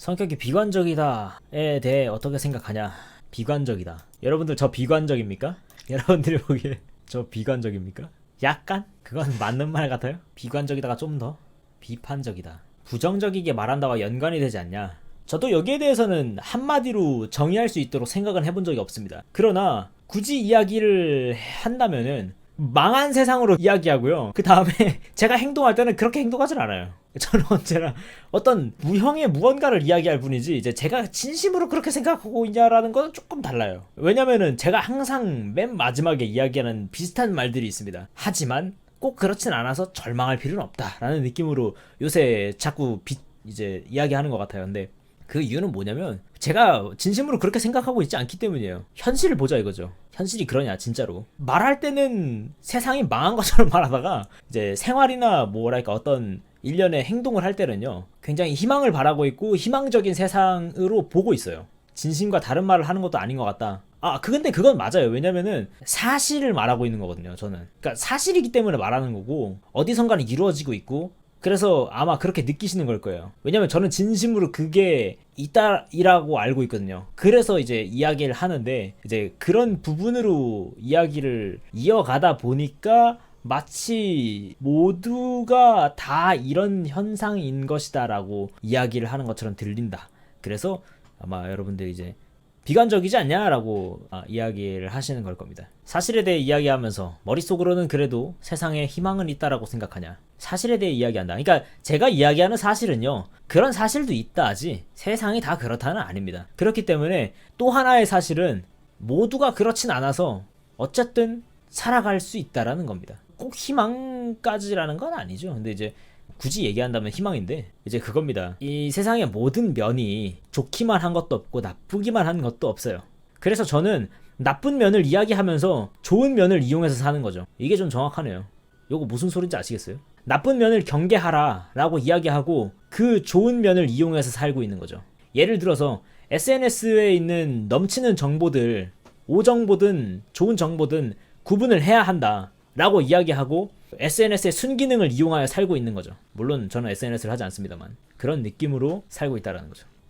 성격이 비관적이다에 대해 어떻게 생각하냐? 비관적이다. 여러분들 저 비관적입니까? 여러분들이 보기에 저 비관적입니까? 약간? 그건 맞는 말 같아요? 비관적이다가 좀 더 비판적이다. 부정적이게 말한다와 연관이 되지 않냐? 저도 여기에 대해서는 한마디로 정의할 수 있도록 생각은 해본 적이 없습니다. 그러나 굳이 이야기를 한다면은 망한 세상으로 이야기하고요. 그 다음에 제가 행동할 때는 그렇게 행동하진 않아요. 저는 언제나 어떤 무형의 무언가를 이야기할 뿐이지 이제 제가 진심으로 그렇게 생각하고 있냐라는 건 조금 달라요. 왜냐면은 제가 항상 맨 마지막에 이야기하는 비슷한 말들이 있습니다. 하지만 꼭 그렇진 않아서 절망할 필요는 없다라는 느낌으로 요새 자꾸 이제 이야기하는 것 같아요. 근데 그 이유는 뭐냐면 제가 진심으로 그렇게 생각하고 있지 않기 때문이에요. 현실을 보자 이거죠. 현실이 그러냐 진짜로. 말할 때는 세상이 망한 것처럼 말하다가 이제 생활이나 뭐랄까 어떤 일련의 행동을 할 때는요 굉장히 희망을 바라고 있고 희망적인 세상으로 보고 있어요. 진심과 다른 말을 하는 것도 아닌 것 같다. 근데 그건 맞아요. 왜냐면은 사실을 말하고 있는 거거든요 저는. 그러니까 사실이기 때문에 말하는 거고 어디선가는 이루어지고 있고 그래서 아마 그렇게 느끼시는 걸 거예요. 왜냐면 저는 진심으로 그게 있다이라고 알고 있거든요. 그래서 이제 이야기를 하는데 이제 그런 부분으로 이야기를 이어가다 보니까 마치 모두가 다 이런 현상인 것이다 라고 이야기를 하는 것처럼 들린다. 그래서 아마 여러분들이 이제 비관적이지 않냐라고 이야기를 하시는 걸 겁니다. 사실에 대해 이야기하면서 머릿속으로는 그래도 세상에 희망은 있다라고 생각하냐? 사실에 대해 이야기한다. 그러니까 제가 이야기하는 사실은요. 그런 사실도 있다지 세상이 다 그렇다는 아닙니다. 그렇기 때문에 또 하나의 사실은 모두가 그렇진 않아서 어쨌든 살아갈 수 있다라는 겁니다. 꼭 희망까지라는 건 아니죠. 근데 이제 굳이 얘기한다면 희망인데 이제 그겁니다. 이 세상의 모든 면이 좋기만 한 것도 없고 나쁘기만 한 것도 없어요. 그래서 저는 나쁜 면을 이야기하면서 좋은 면을 이용해서 사는 거죠. 이게 좀 정확하네요. 요거 무슨 소린지 아시겠어요? 나쁜 면을 경계하라 라고 이야기하고 그 좋은 면을 이용해서 살고 있는 거죠. 예를 들어서 SNS에 있는 넘치는 정보들 오정보든 좋은 정보든 구분을 해야 한다 라고 이야기하고 SNS의 순기능을 이용하여 살고 있는 거죠. 물론 저는 SNS를 하지 않습니다만 그런 느낌으로 살고 있다는 거죠.